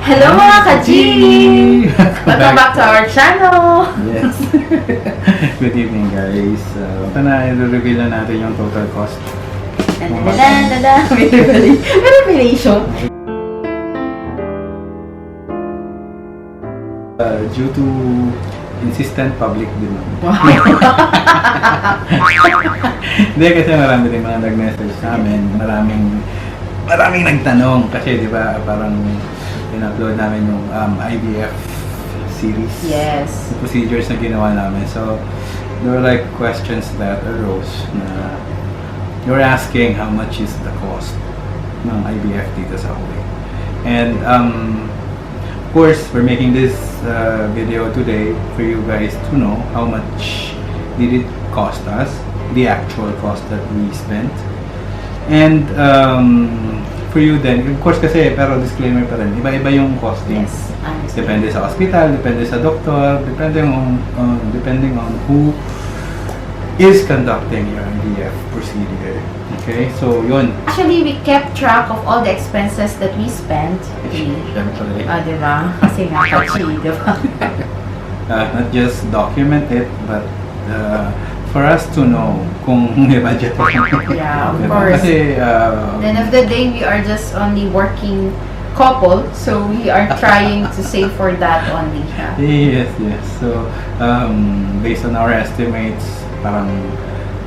Hello mga ka-G! Welcome back to our channel! Yes. Good evening guys. Ito na, i-reveal na natin yung total cost. May revelation. Due to insistent public demand. Hindi kasi marami rin mga nag-message sa amin. Maraming nagtanong kasi di ba parang in-upload namin yung IVF series. Yes. The procedures na ginawa namin. So there were like questions that arose na you're asking how much is the cost ng IVF dito sa Kuwait. And of course, we're making this video today for you guys to know how much did it cost us, the actual cost that we spent. And for you then, of course kasi, pero disclaimer pa rin, iba-iba yung costing. Yes. Depende sa hospital, depende sa doktor, depending on who is conducting your IVF procedure. Okay, so yun. Actually, we kept track of all the expenses that we spent. Siyempre. Diba? Kasi nga, ka-G, diba? Not just document it, but for us to know kung may budget. Yeah, of diba? course. Kasi, At the end of the day, we are just only working couple, so we are trying to save for that only. Yes. So, based on our estimates, parang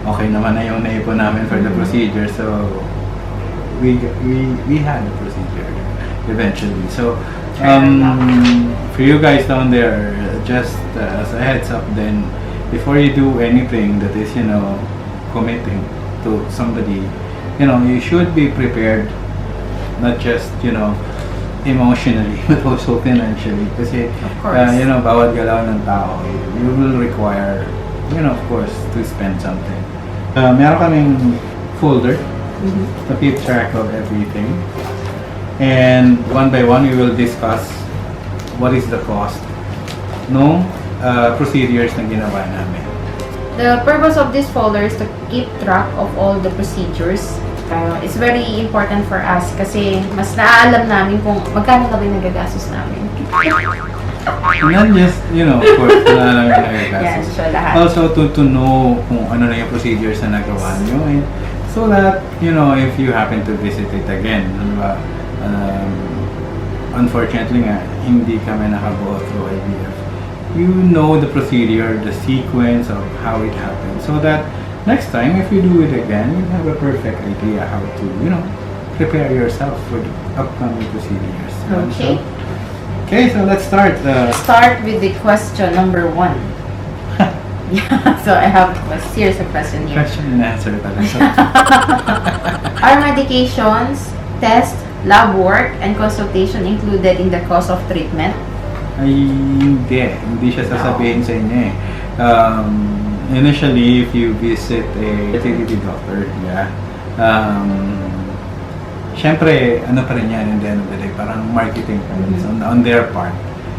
okay naman na yung naipon namin for the procedure. So, we had the procedure eventually. So, for you guys down there, just as a heads up then, before you do anything that is, committing to somebody, you should be prepared, not just, emotionally, but also financially. Kasi, of course. Bawat galaw ng tao, you will require, of course, to spend something. Meron kaming folder to keep track of everything. And one by one, we will discuss what is the cost no procedures na ginawa namin. The purpose of this folder is to keep track of all the procedures. It's very important for us kasi mas naaalam namin kung magkano na ba yung nagagastos namin. Not just, of course, na nagagastos. Yes, so lahat. Also to know kung ano na yung procedures na nagawa nyo. And so that, if you happen to visit it again, unfortunately nga, hindi kami nakabuo through IVF. You know the procedure, the sequence of how it happened. So that next time, if you do it again, you have a perfect idea how to, prepare yourself for the upcoming procedures. Okay. Okay, so let's start. Start with the question number 1. Yeah, so I have a series of questions here. Question and answer pala. So, Are medications, tests, lab work, and consultation included in the cost of treatment? ay, hindi siya sasabihin sa inyo eh. Initially, if you visit a fertility doctor, syempre, ano pa rin yan in the end of the day, parang marketing on their part.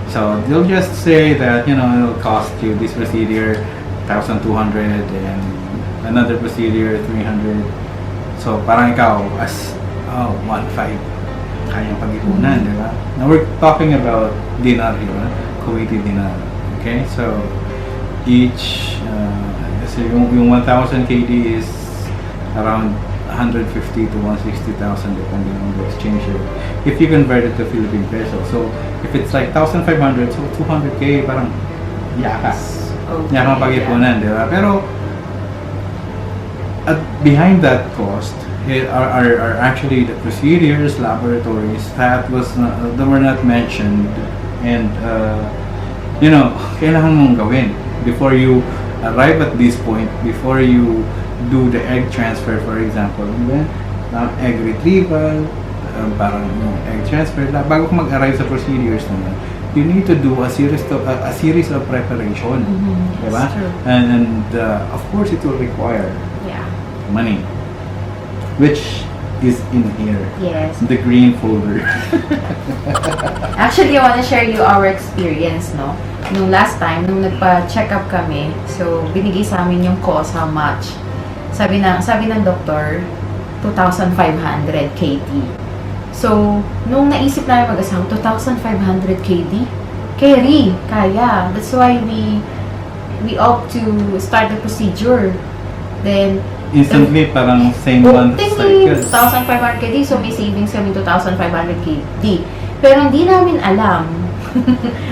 So, they'll just say that, it'll cost you this procedure, 1,200 and another procedure, 300. So, parang ikaw, as 1,500, kayang pag-ipunan, di ba? Now, we're talking about dinar here, Kuwaiti dinar. Okay? So, each, kasi yung 1,000 KD is around 150 to 160,000 depending on the exchange rate. If you convert it to Philippine peso. So, if it's like 1,500, so 200k, parang yakas. Okay, Yakang pag-ipunan, di ba? Pero, behind that cost, are actually the procedures, laboratories that were not mentioned, and kailangan mong gawin before you arrive at this point, before you do the egg transfer, for example, and then egg retrieval, parang egg transfer, bago ka mag-arrive sa procedures naman, you need to do a series of preparation, diba? And of course, it will require money, which is in here. Yes. The green folder. Actually, I want to share you our experience, no? Nung last time, nung nagpa-check up kami, so binigay sa amin yung cost, how much. Sabi ng doktor, 2,500 KT. So, nung naisip namin mag-asawa, 2,500 KD? Carry, kaya. That's why we opt to start the procedure. Then, Instantly, parang same month cycle. 2,500 KD, so may savings kami 2,500 KD. Pero hindi namin alam,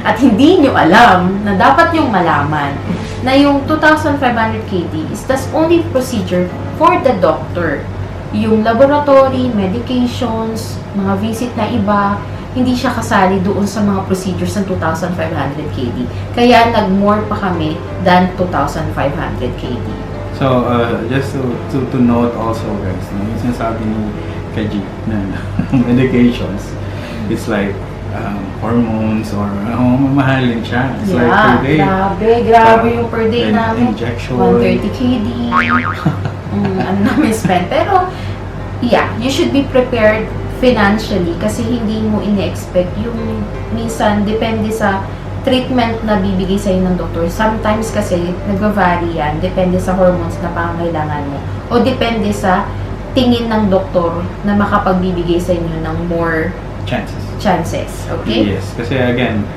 at hindi nyo alam, na dapat yung malaman, na yung 2,500 KD is the only procedure for the doctor. Yung laboratory, medications, mga visit na iba, hindi siya kasali doon sa mga procedures ng 2,500 KD. Kaya nag-more pa kami than 2,500 KD. So, just to note also guys, yung sinasabi ni Kaji na medications, it's like hormones or mamahalin siya. It's like per day. Grabe yung per day namin. Injection. 130 KD. Ano namin spend. Pero, yeah, you should be prepared financially kasi hindi mo ine-expect yung minsan, depende sa treatment na bibigay sa'yo ng doktor. Sometimes kasi, nagva-vary yan. Depende sa hormones na pangangailangan mo. O depende sa tingin ng doktor na makapagbibigay sa inyo ng more chances. Okay? Yes. Kasi again,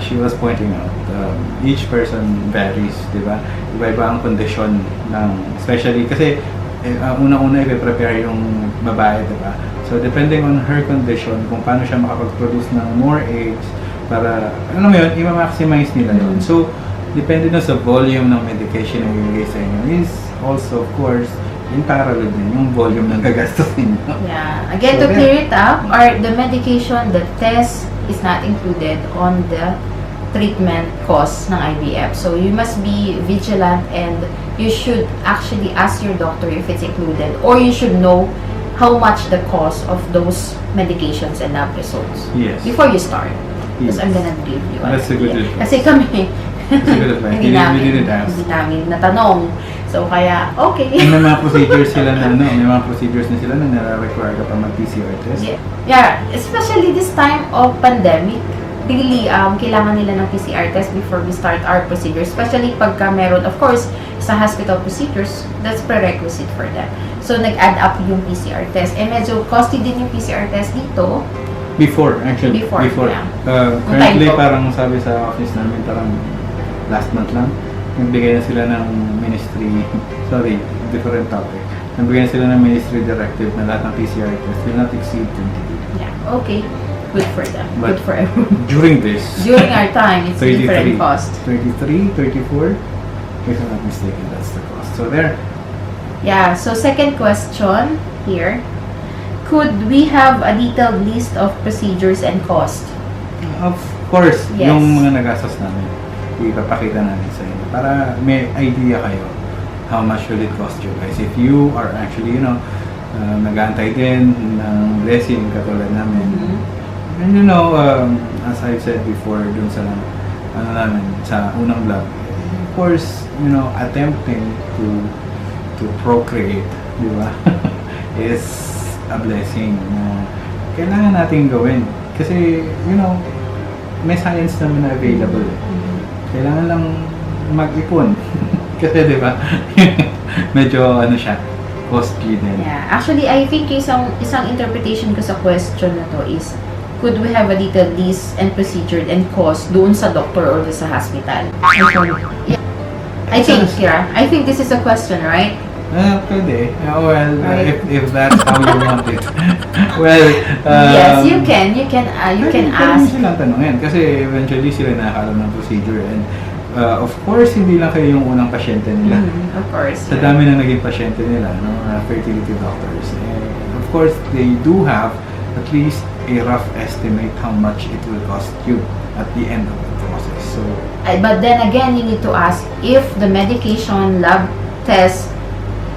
she was pointing out, each person varies, di ba? Iba-iba ang kondisyon ng, especially, kasi una-una i-prepare yung babae, di ba? So, depending on her condition, kung paano siya makapag-produce ng more eggs, para, ano mo yun, i-maximize nila yun. So, depende na sa volume ng medication na ibigay sa inyo is also, of course, in parallel din yung volume ng gagastusin nyo. Yeah. Again, so, to clear it up, the medication, the test is not included on the treatment cost ng IVF. So, you must be vigilant and you should actually ask your doctor if it's included, or you should know how much the cost of those medications and lab results before you start. Because I'm gonna give you That's a good advice. Kasi kami, That's a good advice. hindi Hindi namin natanong. So, kaya, okay. May mga procedures sila na, may mga procedures na sila na nare-require ka pa mag-PCR test. Yeah, especially this time of pandemic, really, kailangan nila ng PCR test before we start our procedure. Especially pagka meron, of course, sa hospital procedures, that's prerequisite for them. So, nag-add up yung PCR test. Eh, medyo costly din yung PCR test dito. Before. Yeah. Currently, parang sabi sa office namin, parang last month lang, nagbigay na sila ng ministry, different topic. Nagbigay na sila ng ministry directive na lahat ng PCR test will not exceed 22. Yeah, okay. Good for them. But good for everyone. During our time, it's different cost. 33, 34, if I'm not mistaken, that's the cost. So there. Yeah, so second question here. Could we have a detailed list of procedures and cost? Of course, Yes. yung mga nagastos namin, ipapakita namin sa inyo para may idea kayo how much will it cost you guys if you are actually, nag-aantay din ng blessing katulad namin. And as I've said before dun sa namin sa unang vlog, of course, attempting to procreate, di ba? is a blessing na kailangan natin gawin kasi may science naman na available kailangan lang mag-ipon kasi di ba medyo siya costly din. Yeah, actually I think isang interpretation ko sa question na to is, could we have a detailed list and procedure and cost doon sa doctor or sa hospital? Yeah. I think this is a question, right? Pwede. If that's how you want it. Yes, you can Pwede ask. silang tanungin kasi eventually sila nakakalam ng procedure and of course hindi lang kayo yung unang pasyente nila. Of course. Sa dami na naging pasyente nila, fertility doctors. Of course, they do have at least a rough estimate how much it will cost you at the end of the process. So, but then again, you need to ask if the medication lab test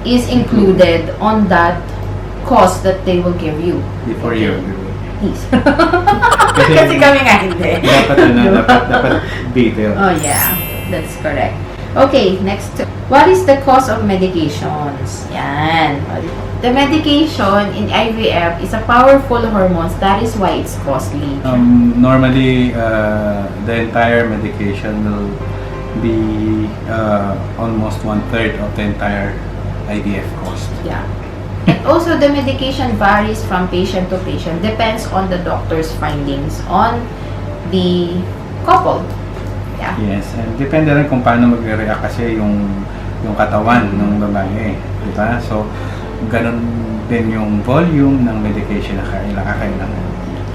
is included on that cost that they will give you. Before you agree. Please. Kasi kami nga hindi. Dapat detail. Oh yeah, that's correct. Okay, next. What is the cost of medications? Yan. The medication in IVF is a powerful hormone. That is why it's costly. Normally, the entire medication will be almost 1/3 of the entire IVF cost. Yeah. And also, the medication varies from patient to patient. Depends on the doctor's findings on the couple. Yeah. Yes, and depende rin kung paano mag-react kasi yung katawan ng babae, di ba? So, ganun din yung volume ng medication na kailangan.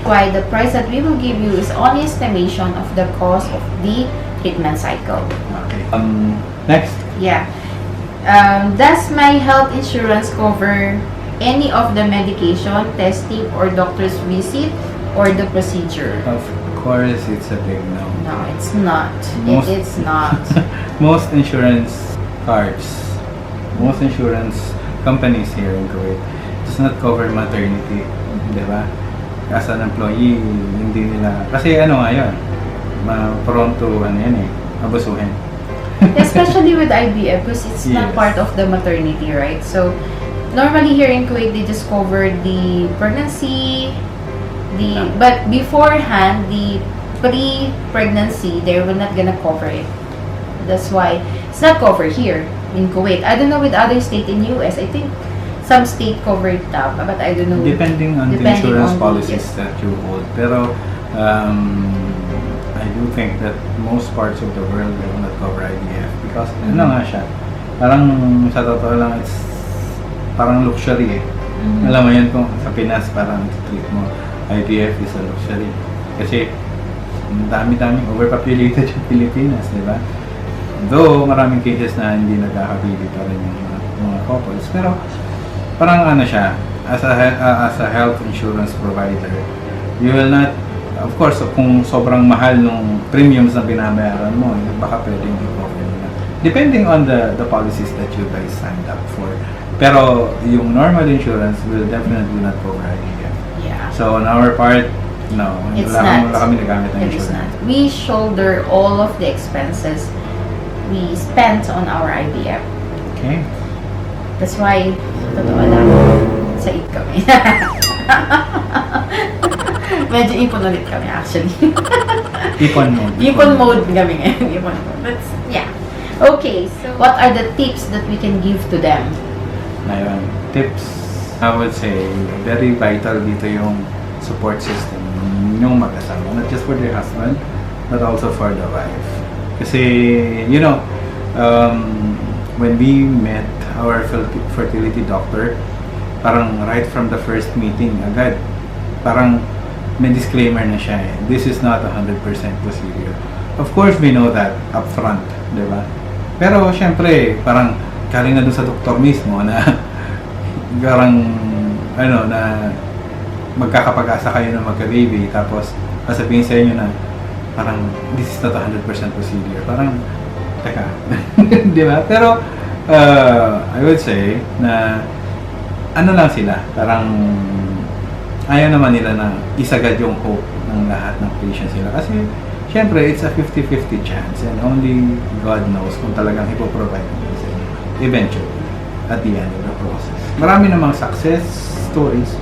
Why the price that we will give you is only estimation of the cost of the treatment cycle. Okay. Next. Yeah. Does my health insurance cover any of the medication, testing, or doctor's visit, or the procedure? Of course, it's a big no. No, it's not. It's not. Most insurance cards, most insurance companies here in Kuwait does not cover maternity, di ba? As an employee, hindi nila, kasi ano nga yun, prone to, abusuhin. Especially with IVF, because it's not Yes. part of the maternity, right? So, normally here in Kuwait, they just cover the pregnancy, but beforehand, the pre-pregnancy, they were not gonna cover it. That's why it's not covered here in Kuwait. I don't know with other state in US. I think some state covered that, but I don't know. Depending on the Depending insurance on the- policies yes. that you hold. Pero, I do think that most parts of the world will not cover IVF because ano nga siya, parang sa totoo lang, it's parang luxury eh. Alam mo yun, kung sa Pinas parang treat mo IVF is a luxury kasi dami-daming overpopulated yung Pilipinas, di ba? Though maraming cases na hindi nagkakabili pa rin yung mga couples, pero parang ano siya, as a health insurance provider, you will not, of course, kung sobrang mahal nung premiums na binabayaran mo, baka pwedeng i-cover nila. Depending on the policies that you guys signed up for. Pero yung normal insurance will definitely not cover IVF. Yeah. So on our part, no, It's wala not. kami nagamit ng It is insurance. not. We shoulder all of the expenses we spent on our IVF. Okay. That's why, totoo lang, said kami. Medyo ipon ulit kami actually. Ipon mode. Ipon mode kami ngayon. Ipon mode. But, yeah. Okay, so what are the tips that we can give to them? Ngayon, tips, I would say, very vital dito yung support system yung mag-asawa. Not just for their husband, but also for the wife. Kasi, you know, when we met our fertility doctor, parang right from the first meeting agad, parang may disclaimer na siya eh. This is not 100% procedure. Of course, we know that upfront, di ba? Pero, syempre, parang galing na dun sa doktor mismo na parang, ano, na magkakapag-asa kayo na magka-baby, tapos sasabihin sa inyo na parang this is not 100% procedure. Parang, teka, di ba? Pero, I would say na ano lang sila, parang ayaw naman nila na isagad yung hope ng lahat ng patients nila. Kasi, syempre, it's a 50-50 chance and only God knows kung talagang ipoprovide nila sa inyo eventually at the end of the process. Marami namang success stories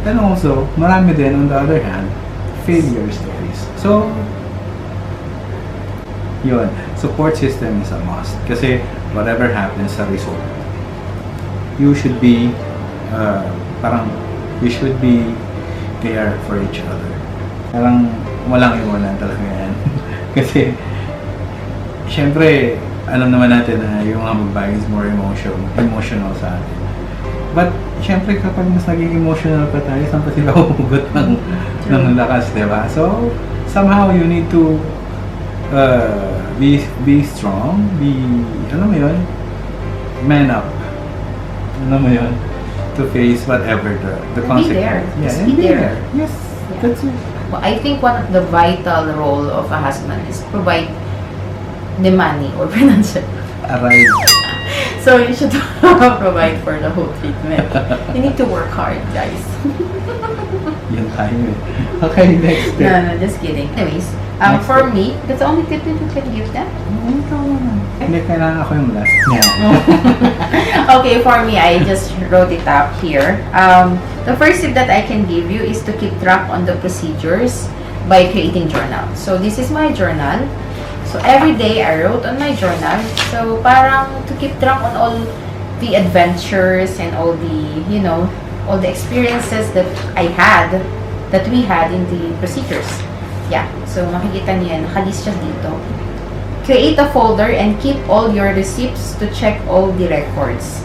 and also, marami din, on the other hand, failure stories. So, yun, support system is a must. Kasi, whatever happens sa result, you should be, you should be there for each other. Parang, walang iwanan talaga yan. Kasi, syempre, alam naman natin na yung mga babae is more emotional sa atin. But, syempre, kapag mas naging emotional pa tayo, saan pa sila humugot ng lakas, diba? So, somehow, you need to be strong, ano mo yun? Man up. Ano mo yun? To face whatever the consequences. Just Yeah, be and be there. there. Yes, Yeah. that's it. Well, I think one of the vital role of a husband is provide the money or financial. Aray. So you should provide for the whole treatment. You need to work hard, guys. Yan tayo eh. Okay, next step. No, just kidding. Anyways, Next for step. me, that's the only tip that you can give them. Hindi, kailangan ako yung last. Okay, for me, I just wrote it up here. The first tip that I can give you is to keep track on the procedures by creating journal. So this is my journal. So every day I wrote on my journal. So parang to keep track on all the adventures and all the, you know, all the experiences that we had in the procedures. Yeah, so makikita niyo yan, nakalist siya dito. Create a folder and keep all your receipts to check all the records.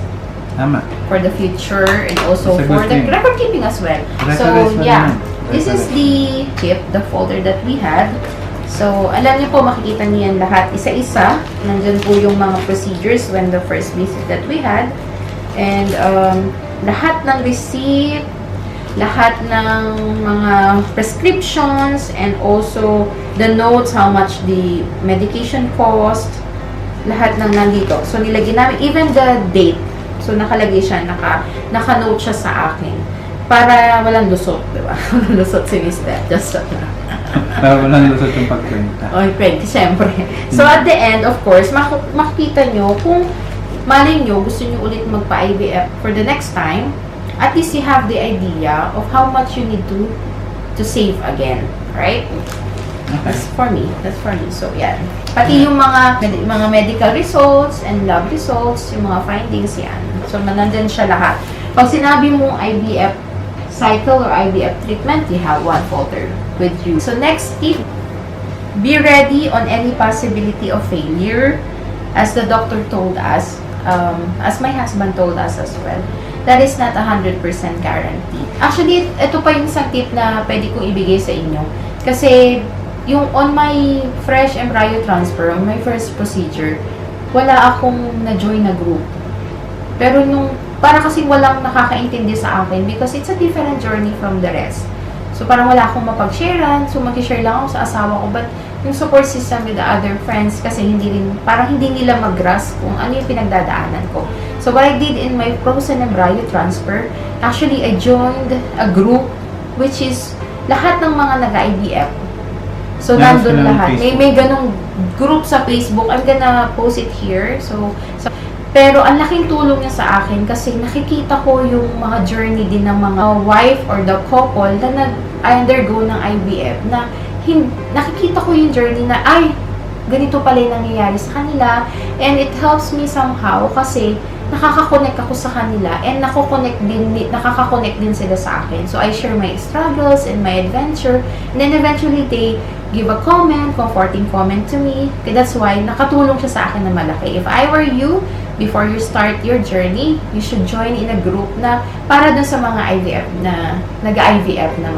Tama. For the future and also That's a for good the thing. record keeping as well. Record So, is well yeah. done. This is the folder that we had. So, alam niyo po, makikita niyo yan lahat isa-isa. Nandyan po yung mga procedures when the first visit that we had. And, lahat ng receipt, lahat ng mga prescriptions, and also the notes, how much the medication cost, lahat ng nandito. So, nilagyan namin, even the date. So, nakalagay siya, naka-note siya sa akin. Para walang lusot, di ba? Walang lusot si Mr. Just so. Para walang lusot yung pagkwenta. Okay, siyempre. So, at the end, of course, makikita nyo kung malay nyo, gusto nyo ulit magpa-IVF for the next time, at least you have the idea of how much you need to save again. Right? Okay. That's for me. So, yan. Pati yung mga medical results and lab results, yung mga findings yan. So, nandun siya lahat. Pag sinabi mong IVF cycle or IVF treatment, you have one folder with you. So, next tip, be ready on any possibility of failure. As the doctor told us, as my husband told us as well, that is not 100% guarantee. Actually, ito pa yung isang tip na pwede kong ibigay sa inyo. Kasi, yung on my fresh embryo transfer, on my first procedure, wala akong na-join na group. Pero para kasing walang nakakaintindi sa akin because it's a different journey from the rest. So, parang wala akong mapag-sharean. So, mag-share lang ako sa asawa ko. But, yung support system with the other friends, kasi parang hindi nila mag-grasp kung ano yung pinagdadaanan ko. So, what I did in my frozen embryo transfer, actually, I joined a group which is lahat ng mga nag-IVF. So, nandun lahat. May ganong group sa Facebook. I'm gonna post it here. Pero, ang laking tulong niya sa akin kasi nakikita ko yung mga journey din ng mga wife or the couple na nag-undergo ng IVF na nakikita ko yung journey na, ay, ganito pala yung nangyayari sa kanila. And it helps me somehow kasi nakaka-connect ako sa kanila and nakaka-connect din sila sa akin. So, I share my struggles and my adventure. And then eventually, they give a comment, comforting comment to me. Okay, that's why nakatulong siya sa akin na malaki. If I were you, before you start your journey, you should join in a group na para dun sa mga IVF na nag-IVF na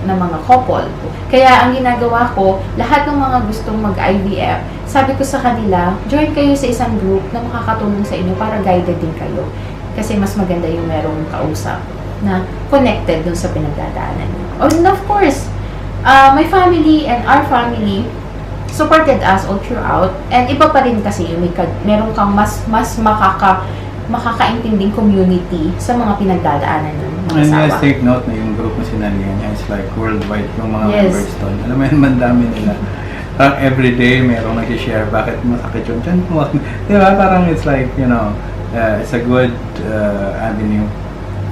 mga couple. Kaya ang ginagawa ko, lahat ng mga gustong mag-IVF, sabi ko sa kanila, join kayo sa isang group na makakatulong sa inyo para guided din kayo. Kasi mas maganda yung merong kausap na connected dun sa pinagdadaanan niyo. And of course, my family and our family supported us all throughout. And iba pa rin kasi yung meron kang mas makakaintinding community sa mga pinagdadaanan ng mga And asawa. yes, take note na yung group na sinalihan niya is like worldwide yung mga Yes. members doon. Alam mo yun, mandami nila. Parang everyday merong nag-share bakit masakit yung chan mo. Di ba? Parang it's like, you know, it's a good avenue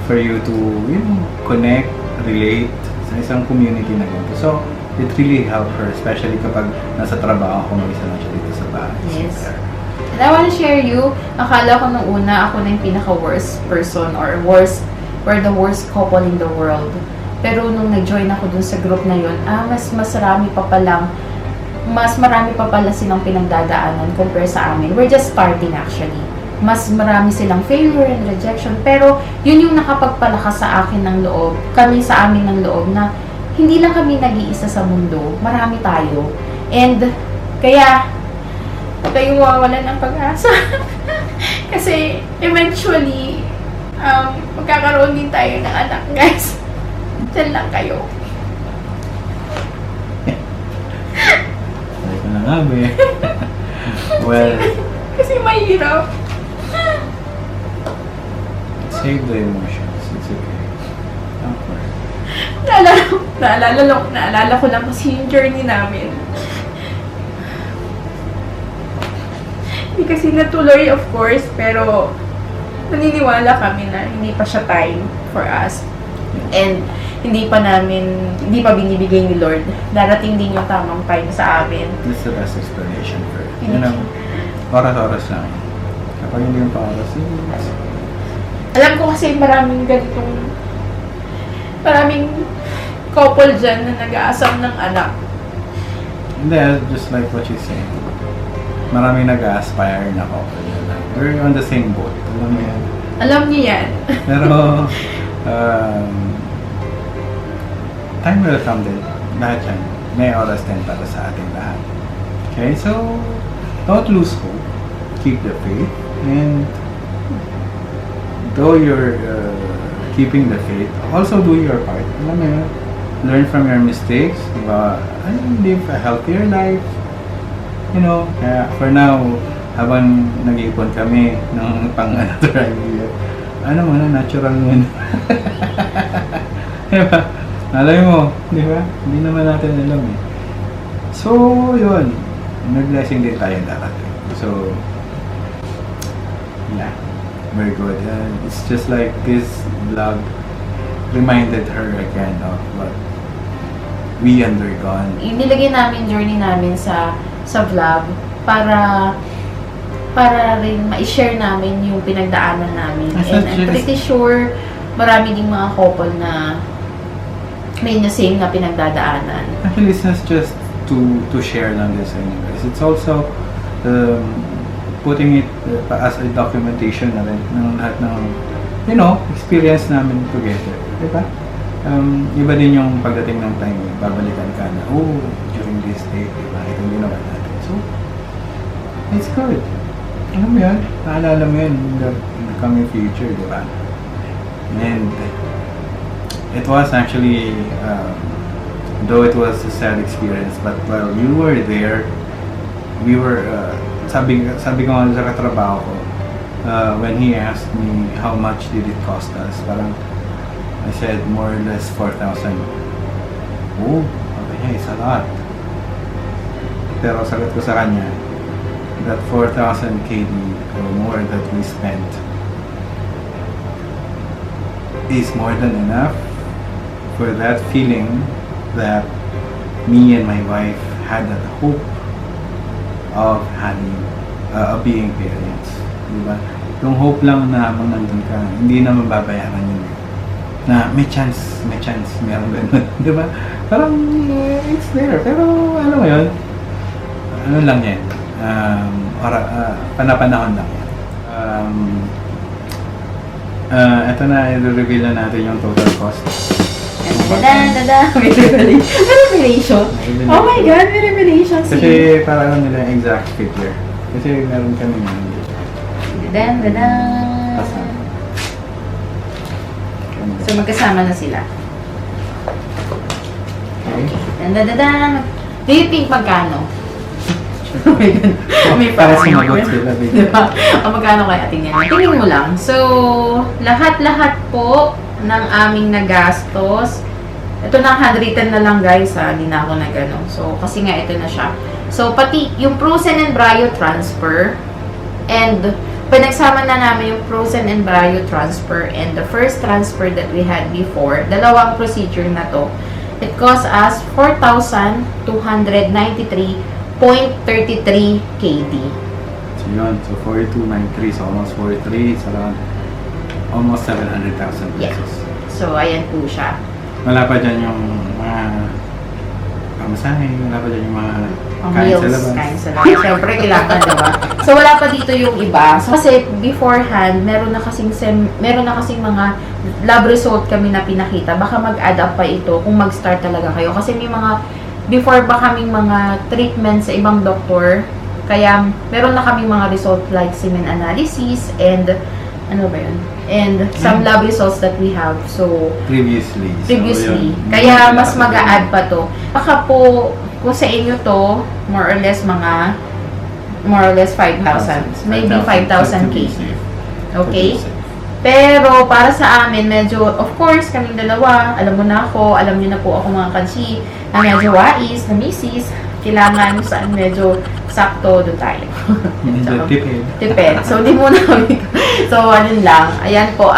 for you to, you know, connect, relate sa isang community na ganito. So, it really helped her, especially kapag nasa trabaho ako, mag-isa lang siya dito sa bahay. Yes. And I want to share you, akala ko nung una, ako na yung pinaka-worst person or we're the worst couple in the world. Pero nung nag-join ako dun sa group na yun, mas marami pa pala silang pinagdadaanan compare sa amin. We're just starting actually. Mas marami silang failure and rejection. Pero yun yung nakapagpalakas sa akin ng loob, kami sa amin ng loob na hindi lang kami nag-iisa sa mundo, marami tayo. And kaya tayo mawawalan ng pag-asa. Kasi eventually magkakaroon din tayo ng anak, guys. Diyan lang kayo. Sabi ko na nga, be. Well, Kasi mahirap. save the emotions. It's okay. Don't worry. Naalala ko lang kasi yung journey namin. Hindi kasi natuloy, of course, pero naniniwala kami na hindi pa siya time for us. And hindi pa binibigay ni Lord. Darating din yung tamang time sa amin. This is the best explanation for it. You know, oras-oras lang. Kapag hindi yung para, Alam ko kasi maraming couple dyan na nag-aasam ng anak. hindi, just like what she's saying. Maraming nag-aspire na couple. We're on the same boat. Alam mo yan. Alam niyo yan. Pero, time will come din. Lahat yan. May oras din para sa ating lahat. Okay, so, don't lose hope. Keep the faith. And, though you're keeping the faith, also do your part. Alam mo yun? Learn from your mistakes. Diba? Live a healthier life. You know, kaya for now, habang nag-iipon kami ng pang-natural IVF, natural mo. Diba? Alay mo, di ba? Hindi naman natin alam eh. So, yun. May blessing din tayo darating. So, yeah. Very good. It's just like this vlog reminded her again of what we undergone. Inilagay namin journey namin sa vlog para rin ma-share namin yung pinagdaanan namin. And I'm pretty sure marami ding mga couple na may the same na pinagdadaanan. Actually, it's not just to share lang this anyways. It's also putting it as a documentation na rin ng lahat ng, experience namin together. Diba? Iba din yung pagdating ng time, babalikan ka na, during this day, diba? Itong ginawa natin. So, it's good. Alam mo yun? Naalala mo yun in the coming future, diba? And it was actually, though it was a sad experience, but while you were there, we were, sabi ko nga sa katrabaho ko, when he asked me how much did it cost us, parang, I said more or less 4,000. Oh, okay, it's a lot. Pero sagot ko sa kanya, that 4,000 KD or more that we spent is more than enough for that feeling that me and my wife had that hope of having being parents, diba? Yung hope lang na habang nandun ka, hindi na mababayaran yun. Na may chance, meron ganun, diba? Parang it's there, pero ano mo yun? Ano lang yan? Panapanahon lang yan. Ito na, i-reveal na natin yung total cost. May revelation. Oh my God, may revelation. Kasi para alam nila yung exact figure. Kasi meron kami nga. So magkasama na sila. Okay. Do you think magkano? Oh my God. May para sumagot sila. Diba? Magkano kaya tingnan? Tingnan mo lang. So, lahat-lahat po ng aming nagastos. Ito na, handwritten na lang guys ha. Hindi na ako nagano. So, kasi nga ito na siya. So, pati yung frozen embryo transfer and pinagsama na namin yung frozen embryo transfer and the first transfer that we had before, dalawang procedure na to. It cost us 4,293.33 KD. So yun, so 4293 is almost 43, it's around almost 700,000 pesos. Yeah. So, ayan po siya. Wala pa dyan yung mga pamasahe, wala pa dyan yung mga kain Meals, sa labas. kain sa labas. Siyempre, kailangan, diba? So, wala pa dito yung iba. So, kasi beforehand, meron na kasing mga lab result kami na pinakita. Baka mag-add up pa ito kung mag-start talaga kayo. Kasi may mga, before ba kaming mga treatment sa ibang doktor, kaya meron na kaming mga result like semen analysis and ano ba yun? And some lab results that we have. So, previously. So, yun. Kaya mas mag-a-add pa to. Baka po, kung sa inyo to, more or less 5,000. Maybe 5,000 KD. Okay? Pero, para sa amin, medyo, of course, kaming dalawa, alam mo na ako, alam niyo na po ako mga kansi, na medyo wais, na misis, kailangan saan medyo sakto doon tayo. Medyo Tipid. So, di muna kami. So, ano lang. Ayan po.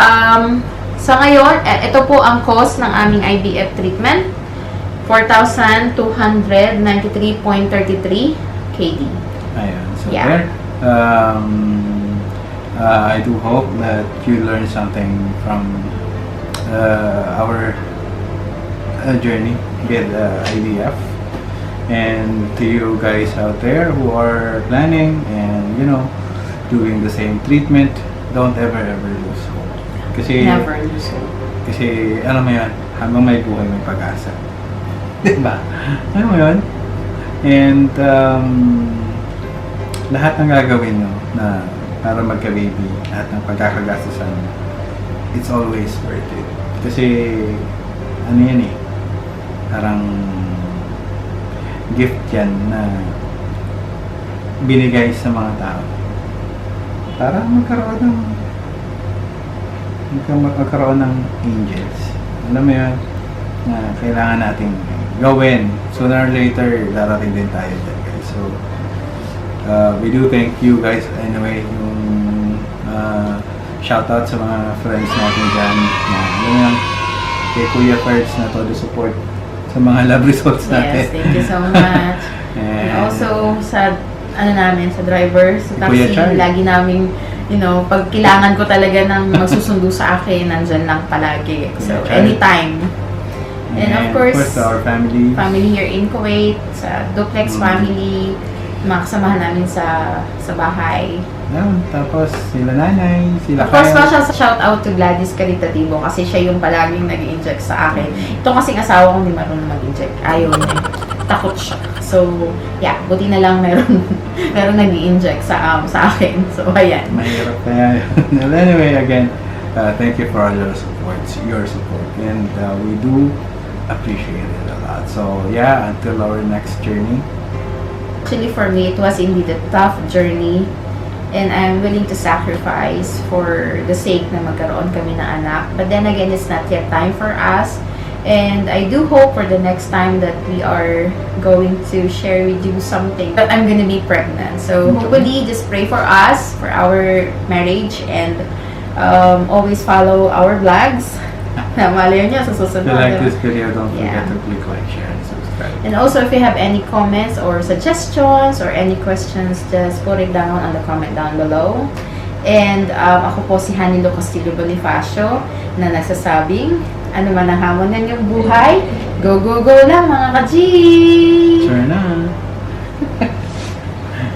Sa ngayon, ito po ang cost ng aming IVF treatment. 4,293.33 KD. Ayan. So, Yeah. there. I do hope that you learn something from our journey with IVF. And to you guys out there who are planning and doing the same treatment, don't ever lose hope. Kasi Never lose hope. Kasi alam mo yan, habang may buhay may pag-asa. Diba? Alam mo yun? And lahat ng gagawin nyo na para magka-baby, lahat ng pagkakagastusan, it's always worth it. Kasi ano yan eh, parang gift yan na binigay sa mga tao para magkaroon ng angels. Alam mo yun, na kailangan nating gawin. Sooner or later, darating din tayo dyan, guys. So, we do thank you guys anyway, yung shoutout sa mga friends natin dyan. Alam mo yun, kay Kuya Ferds na todo support sa mga lab results natin. Yes, thank you so much. And also, sa sa driver, sa taxi, lagi naming, pag kailangan ko talaga ng magsusundo sa akin, nandyan lang palagi. So, anytime. And of course, our family here in Kuwait, sa Duplex family, mga kasamahan namin sa bahay. Tapos sila nanay, sila Of course, special shout out to Gladys Caritativo kasi siya yung palaging nag-inject sa akin. Ito kasing asawa ko hindi marunong mag-inject. Ayaw niya. Takot siya. So, yeah, buti na lang meron nag-i-inject sa akin. So, ayan. Mahirap kaya yun. Anyway, again, thank you for all your support. And we do appreciate it a lot. So, yeah, until our next journey. Actually, for me, it was indeed a tough journey. And I'm willing to sacrifice for the sake na magkaroon kami na anak. But then again, it's not yet time for us. And I do hope for the next time that we are going to share with you something that I'm gonna be pregnant. So hopefully, just pray for us, for our marriage, and always follow our vlogs. Malay nyo, sa susunod. If you like this video, don't forget to click like, share, and subscribe. And also, if you have any comments or suggestions or any questions, just put it down on the comment down below. And ako po si Hanilo Castillo Bonifacio na nagsasabing, ano man ang hamon ng iyong buhay, go, go, go lang mga ka-G! Sure na!